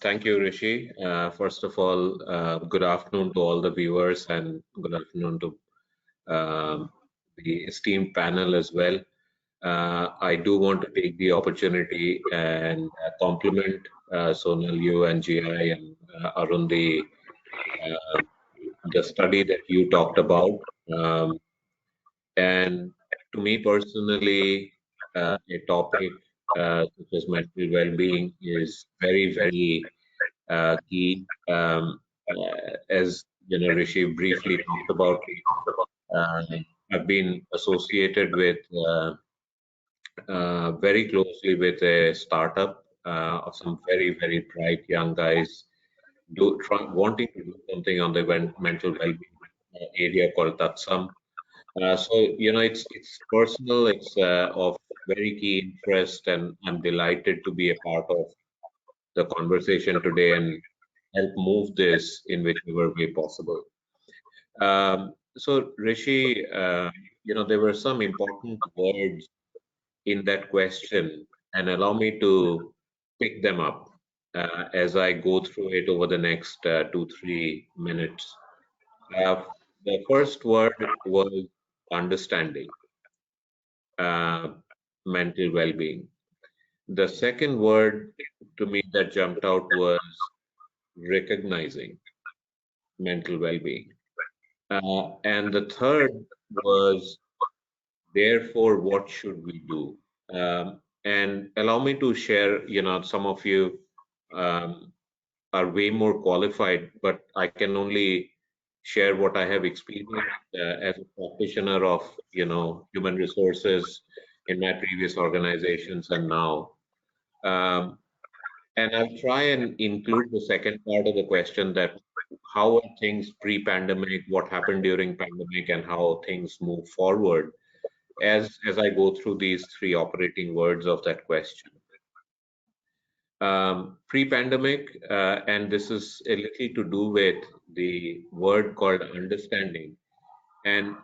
Thank you, Rishi. First of all, good afternoon to all the viewers and good afternoon to the esteemed panel as well. I do want to take the opportunity and compliment Sonal, you and GI and Arun, uh, the study that you talked about. Um, and to me personally, a topic such as mental well-being is very, very key. As you know, Rishi briefly talked about, uh, I've been associated with very closely with a startup of some very, very bright young guys wanting to do something on the mental well-being area called Tatsam. It's personal, it's of very key interest, and I'm delighted to be a part of the conversation today and help move this in whichever way possible. So, Rishi, there were some important words in that question, and allow me to pick them up as I go through it over the next 2, 3 minutes. Uh, the first word was understanding, uh, mental well-being. The second word to me that jumped out was recognizing mental well-being. And the third was, therefore, what should we do? And allow me to share, some of you um, are way more qualified, but I can only share what I have experienced as a practitioner of, human resources in my previous organizations and now. Um, and I'll try and include the second part of the question, that how are things pre-pandemic, what happened during pandemic, and how things move forward as I go through these three operating words of that question. Pre-pandemic, and this is a little to do with the word called understanding. And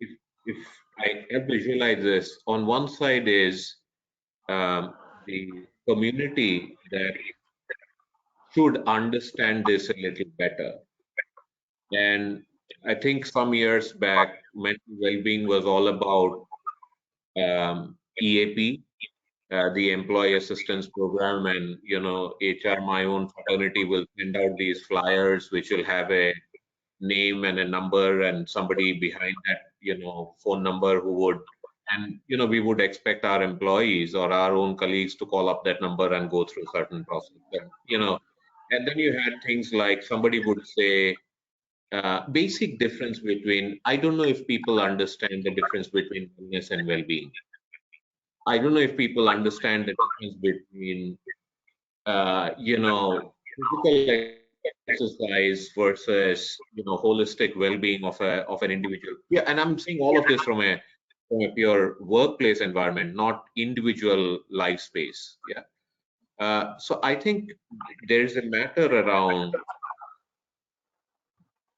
if, if I can visualize this, on one side is the community that should understand this a little better. And I think some years back, mental well-being was all about EAP, the Employee Assistance Program, and HR, my own fraternity, will send out these flyers which will have a name and a number and somebody behind that, phone number who would, and we would expect our employees or our own colleagues to call up that number and go through certain process. And then you had things like somebody would say, basic difference between, I don't know if people understand the difference between wellness and well-being. I don't know if people understand the difference between, physical exercise versus, holistic well-being of an individual. Yeah, and I'm seeing all of this from a pure workplace environment, not individual life space. Yeah. So I think there is a matter around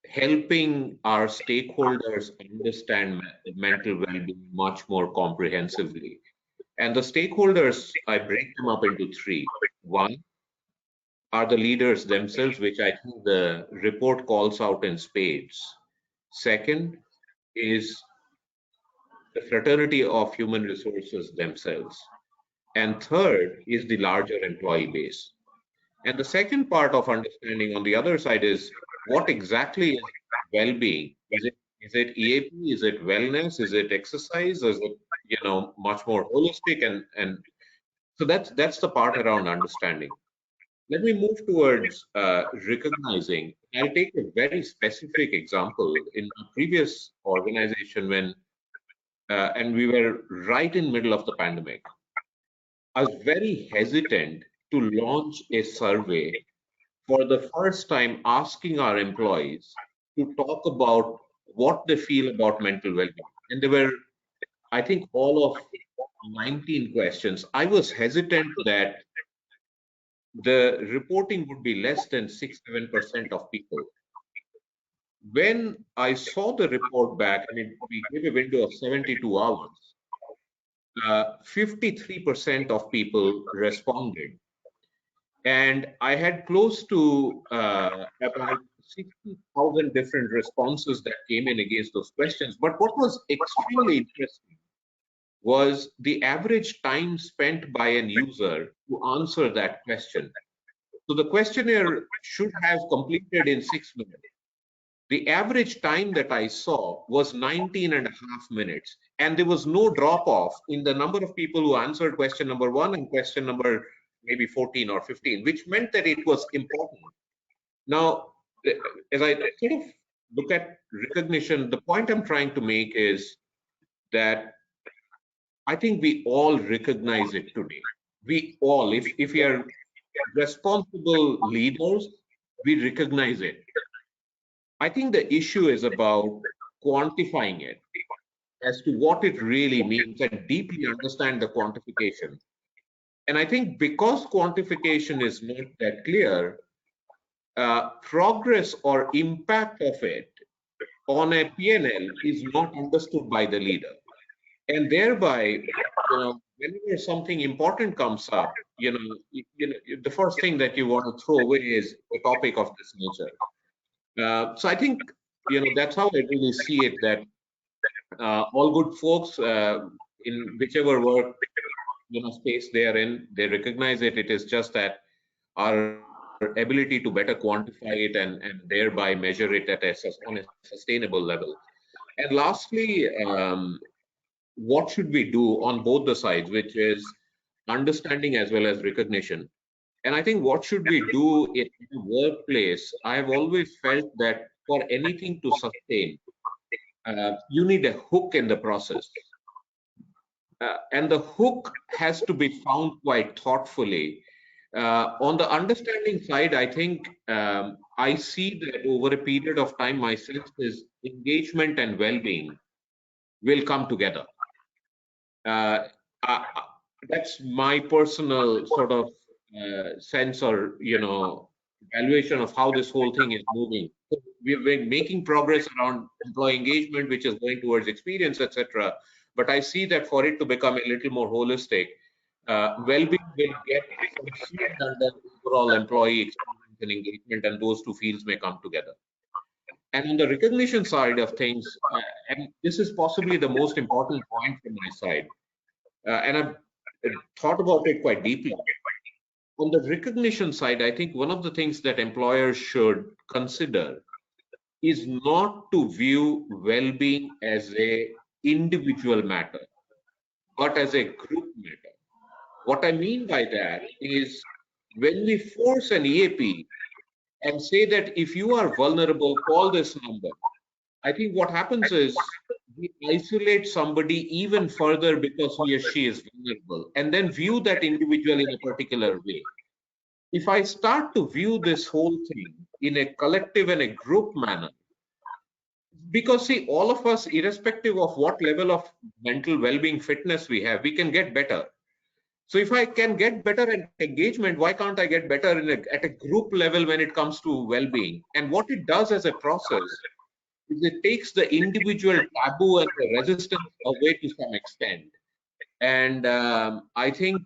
helping our stakeholders understand mental well-being much more comprehensively. And the stakeholders, I break them up into three. One are the leaders themselves, which I think the report calls out in spades. Second is the fraternity of human resources themselves. And third is the larger employee base. And the second part of understanding on the other side is, what exactly is well-being? Is it EAP? Is it wellness? Is it exercise? Is it much more holistic? And so that's the part around understanding. Let me move towards recognizing. I'll take a very specific example. In my previous organization, when and we were right in middle of the pandemic, I was very hesitant to launch a survey for the first time, asking our employees to talk about what they feel about mental well-being. And there were, I think, all of 19 questions. I was hesitant that the reporting would be less than 6-7% of people. When I saw the report back, and we gave a window of 72 hours, 53% of people responded. And I had close to about 60,000 different responses that came in against those questions. But what was extremely interesting was the average time spent by an user to answer that question. So the questionnaire should have completed in 6 minutes. The average time that I saw was 19 and a half minutes. And there was no drop off in the number of people who answered question number one and question number maybe 14 or 15, which meant that it was important. Now, as I sort of look at recognition, the point I'm trying to make is that I think we all recognize it today. We all, if we are responsible leaders, we recognize it. I think the issue is about quantifying it as to what it really means and deeply understand the quantification. And I think because quantification is not that clear, progress or impact of it on a P&L is not understood by the leader. And thereby, whenever something important comes up, the first thing that you want to throw away is a topic of this nature. So I think, that's how I really see it, that all good folks in whichever work, space they are in, they recognize it. It is just that our ability to better quantify it and thereby measure it on a sustainable level. And lastly, what should we do on both the sides, which is understanding as well as recognition. And I think what should we do in the workplace? I've always felt that for anything to sustain, you need a hook in the process. And the hook has to be found quite thoughtfully. On the understanding side, I think I see that over a period of time, my sense is engagement and well-being will come together. Uh, uh, that's my personal sort of sense or evaluation of how this whole thing is moving. So we've been making progress around employee engagement, which is going towards experience, etc. But I see that for it to become a little more holistic, well-being will get subsumed under overall employee experience and engagement, and those two fields may come together. And on the recognition side of things, and this is possibly the most important point from my side, and I've thought about it quite deeply. On the recognition side, I think one of the things that employers should consider is not to view well-being as a individual matter, but as a group matter. What I mean by that is when we force an EAP and say that if you are vulnerable, call this number, I think what happens is we isolate somebody even further because he or she is vulnerable and then view that individual in a particular way. If I start to view this whole thing in a collective and a group manner, because see, all of us, irrespective of what level of mental well-being fitness we have, we can get better. So if I can get better at engagement, why can't I get better at a group level when it comes to well-being? And what it does as a process is it takes the individual taboo and the resistance away to some extent. And I think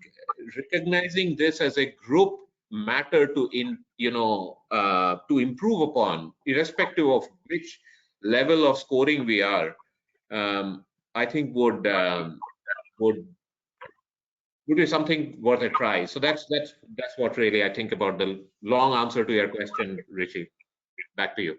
recognizing this as a group matter to improve upon, irrespective of which level of scoring we are, I think would be something worth a try. So that's what really I think about the long answer to your question, Richie. Back to you.